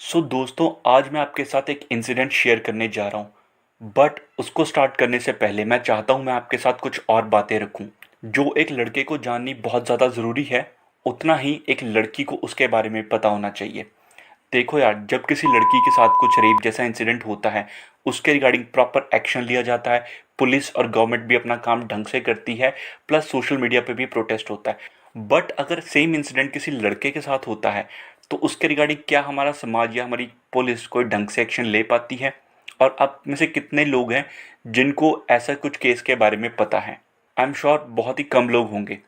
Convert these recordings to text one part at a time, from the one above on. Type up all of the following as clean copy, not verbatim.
दोस्तों, आज मैं आपके साथ एक इंसिडेंट शेयर करने जा रहा हूँ। बट उसको स्टार्ट करने से पहले मैं चाहता हूँ मैं आपके साथ कुछ और बातें रखूँ जो एक लड़के को जाननी बहुत ज़्यादा ज़रूरी है। उतना ही एक लड़की को उसके बारे में पता होना चाहिए। देखो यार, जब किसी लड़की के साथ कुछ रेप जैसा इंसिडेंट होता है, उसके रिगार्डिंग प्रॉपर एक्शन लिया जाता है। पुलिस और गवर्नमेंट भी अपना काम ढंग से करती है, प्लस सोशल मीडिया पे भी प्रोटेस्ट होता है। बट अगर सेम इंसिडेंट किसी लड़के के साथ होता है, तो उसके रिगार्डिंग क्या हमारा समाज या हमारी पुलिस कोई ढंग से एक्शन ले पाती है? और आप में से कितने लोग हैं जिनको ऐसा कुछ केस के बारे में पता है? आई एम श्योर बहुत ही कम लोग होंगे।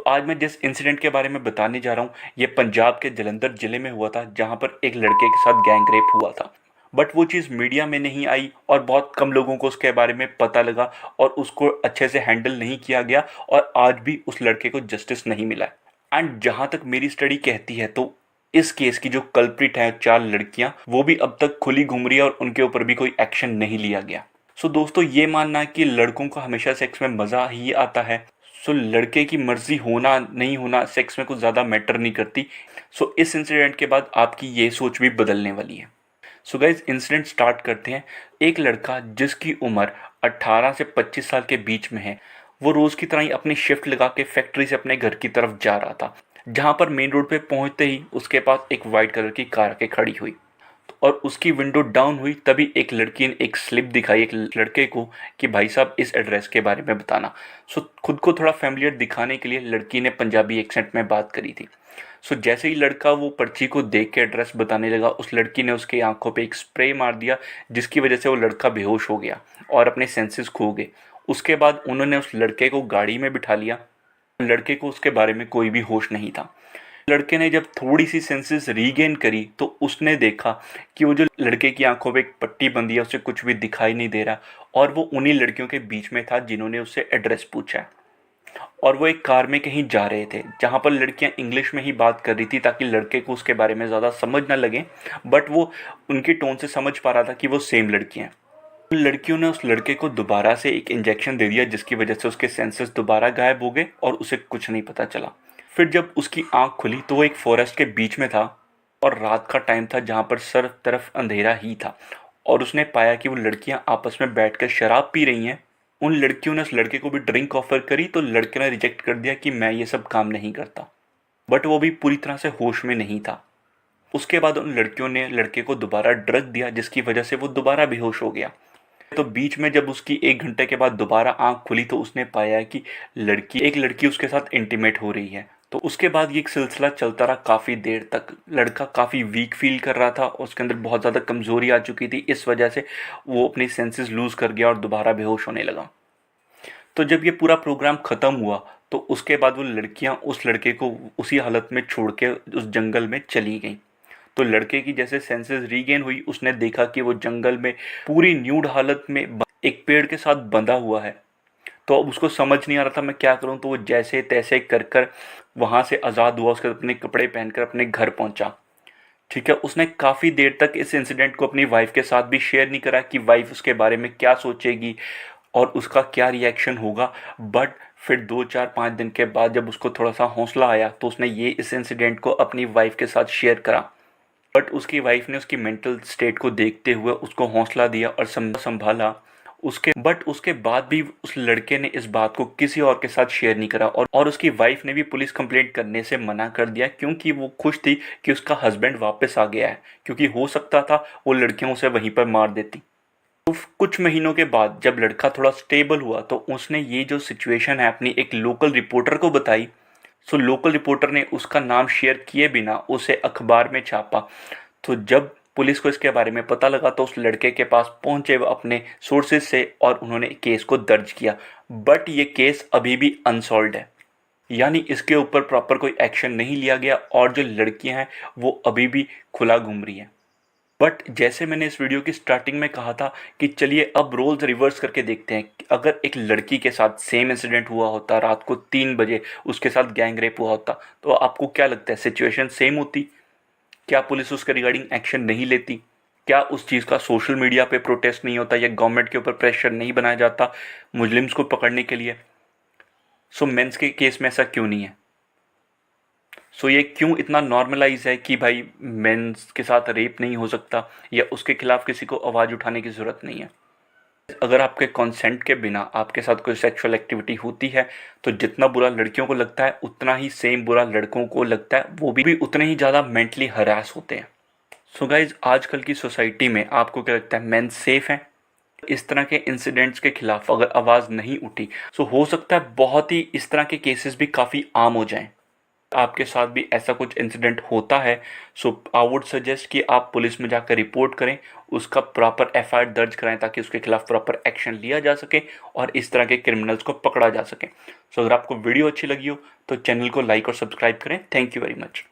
आज मैं जिस इंसिडेंट के बारे में बताने जा रहा हूँ, ये पंजाब के जलंधर ज़िले में हुआ था, जहाँ पर एक लड़के के साथ गैंग रेप हुआ था। बट वो चीज़ मीडिया में नहीं आई और बहुत कम लोगों को उसके बारे में पता लगा और उसको अच्छे से हैंडल नहीं किया गया, और आज भी उस लड़के को जस्टिस नहीं मिला है। एंड जहाँ तक मेरी स्टडी कहती है, तो इस केस की जो कल्प्रिट है, 4 लड़कियां, वो भी अब तक खुली घूम रही है और उनके ऊपर भी कोई एक्शन नहीं लिया गया। दोस्तों, ये मानना है कि लड़कों को हमेशा सेक्स में मज़ा ही आता है। लड़के की मर्जी होना नहीं होना सेक्स में कुछ ज़्यादा मैटर नहीं करती। इस इंसिडेंट के बाद आपकी ये सोच भी बदलने वाली है। गाइज, इंसिडेंट स्टार्ट करते हैं। एक लड़का जिसकी उम्र 18 से 25 साल के बीच में है, वो रोज़ की तरह ही अपनी शिफ्ट लगा के फैक्ट्री से अपने घर की तरफ जा रहा था, जहाँ पर मेन रोड पे पहुँचते ही उसके पास एक वाइट कलर की कार आके खड़ी हुई और उसकी विंडो डाउन हुई। तभी एक लड़की ने एक स्लिप दिखाई एक लड़के को कि भाई साहब, इस एड्रेस के बारे में बताना। खुद को थोड़ा फैमिलियर दिखाने के लिए लड़की ने पंजाबी एक्सेंट में बात करी थी। जैसे ही लड़का वो पर्ची को देख के एड्रेस बताने लगा, उस लड़की ने उसकी आंखों पे एक स्प्रे मार दिया, जिसकी वजह से वो लड़का बेहोश हो गया और अपने सेंसेस खो गए। उसके बाद उन्होंने उस लड़के को गाड़ी में बिठा लिया। लड़के को उसके बारे में कोई भी होश नहीं था। लड़के ने जब थोड़ी सी सेंसेस रीगेन करी, तो उसने देखा कि वो जो लड़के की आंखों पे एक पट्टी बंधी है, उसे कुछ भी दिखाई नहीं दे रहा, और वो उन्हीं लड़कियों के बीच में था जिन्होंने उससे एड्रेस पूछा। और वो एक कार में कहीं जा रहे थे, जहाँ पर लड़कियां इंग्लिश में ही बात कर रही थी ताकि लड़के को उसके बारे में ज़्यादा समझ ना लगे। बट वो उनकी टोन से समझ पा रहा था कि वो सेम लड़कियां हैं। उन लड़कियों ने उस लड़के को दोबारा से एक इंजेक्शन दे दिया, जिसकी वजह से उसके सेंसेस दोबारा गायब हो गए और उसे कुछ नहीं पता चला। फिर जब उसकी आंख खुली, तो वो एक फॉरेस्ट के बीच में था और रात का टाइम था, जहाँ पर सर्व तरफ अंधेरा ही था। और उसने पाया कि वो लड़कियां आपस में बैठकर शराब पी रही हैं। उन लड़कियों ने उस लड़के को भी ड्रिंक ऑफर करी, तो लड़के ने रिजेक्ट कर दिया कि मैं ये सब काम नहीं करता। बट वो भी पूरी तरह से होश में नहीं था। उसके बाद उन लड़कियों ने लड़के को दोबारा ड्रग दिया, जिसकी वजह से वो दोबारा बेहोश हो गया। तो बीच में जब उसकी 1 घंटे के बाद दोबारा आंख खुली, तो उसने पाया कि एक लड़की उसके साथ इंटीमेट हो रही है। तो उसके बाद ये एक सिलसिला चलता रहा काफ़ी देर तक। लड़का काफ़ी वीक फील कर रहा था, उसके अंदर बहुत ज़्यादा कमज़ोरी आ चुकी थी। इस वजह से वो अपनी सेंसेस लूज़ कर गया और दोबारा बेहोश होने लगा। तो जब ये पूरा प्रोग्राम ख़त्म हुआ, तो उसके बाद वो लड़कियां उस लड़के को उसी हालत में छोड़ के उस जंगल में चली गईं। तो लड़के की जैसे सेंसेस रीगेन हुई, उसने देखा कि वो जंगल में पूरी न्यूड हालत में एक पेड़ के साथ बंधा हुआ है। तो अब उसको समझ नहीं आ रहा था मैं क्या करूं। तो वो जैसे तैसे कर कर वहाँ से आज़ाद हुआ, उसके अपने कपड़े पहनकर अपने घर पहुंचा। ठीक है, उसने काफ़ी देर तक इस इंसिडेंट को अपनी वाइफ के साथ भी शेयर नहीं करा कि वाइफ उसके बारे में क्या सोचेगी और उसका क्या रिएक्शन होगा। बट फिर 2 4 5 दिन के बाद जब उसको थोड़ा सा हौसला आया, तो उसने ये इस इंसिडेंट को अपनी वाइफ के साथ शेयर करा। बट उसकी वाइफ ने उसकी मेंटल स्टेट को देखते हुए उसको हौसला दिया और संभाला। उसके बाद भी उस लड़के ने इस बात को किसी और के साथ शेयर नहीं करा, और उसकी वाइफ ने भी पुलिस कंप्लेंट करने से मना कर दिया, क्योंकि वो खुश थी कि उसका हस्बैंड वापस आ गया है। क्योंकि हो सकता था वो लड़कियां उसे वहीं पर मार देती। तो कुछ महीनों के बाद जब लड़का थोड़ा स्टेबल हुआ, तो उसने ये जो सिचुएशन है अपनी एक लोकल रिपोर्टर को बताई। लोकल रिपोर्टर ने उसका नाम शेयर किए बिना उसे अखबार में छापा। तो जब पुलिस को इसके बारे में पता लगा, तो उस लड़के के पास पहुंचे वो अपने सोर्सेज से और उन्होंने केस को दर्ज किया। बट ये केस अभी भी अनसॉल्व्ड है, यानी इसके ऊपर प्रॉपर कोई एक्शन नहीं लिया गया, और जो लड़कियां हैं वो अभी भी खुला घूम रही हैं। बट जैसे मैंने इस वीडियो की स्टार्टिंग में कहा था कि चलिए अब रोल्स रिवर्स करके देखते हैं कि अगर एक लड़की के साथ सेम इंसिडेंट हुआ होता, रात को 3 बजे उसके साथ गैंग रेप हुआ होता, तो आपको क्या लगता है, सिचुएशन सेम होती? क्या पुलिस उसके रिगार्डिंग एक्शन नहीं लेती? क्या उस चीज़ का सोशल मीडिया पे प्रोटेस्ट नहीं होता या गवर्नमेंट के ऊपर प्रेशर नहीं बनाया जाता मुस्लिम्स को पकड़ने के लिए? मेंस के केस में ऐसा क्यों नहीं है? सो ये क्यों इतना नॉर्मलाइज है कि भाई मेंस के साथ रेप नहीं हो सकता या उसके खिलाफ किसी को आवाज़ उठाने की ज़रूरत नहीं है। अगर आपके कंसेंट के बिना आपके साथ कोई सेक्सुअल एक्टिविटी होती है तो जितना बुरा लड़कियों को लगता है उतना ही सेम बुरा लड़कों को लगता है, वो भी उतने ही ज़्यादा मेंटली हरास होते हैं। सो गाइज, आजकल की सोसाइटी में आपको क्या लगता है, मेन सेफ हैं? इस तरह के इंसिडेंट्स के खिलाफ अगर आवाज़ नहीं उठी तो हो सकता है बहुत ही इस तरह के केसेस भी काफ़ी आम हो जाएं। आपके साथ भी ऐसा कुछ इंसिडेंट होता है सो आई वुड सजेस्ट कि आप पुलिस में जाकर रिपोर्ट करें, उसका प्रॉपर एफआईआर दर्ज कराएं ताकि उसके खिलाफ प्रॉपर एक्शन लिया जा सके और इस तरह के क्रिमिनल्स को पकड़ा जा सके। सो अगर आपको वीडियो अच्छी लगी हो तो चैनल को लाइक और सब्सक्राइब करें। Thank you very much.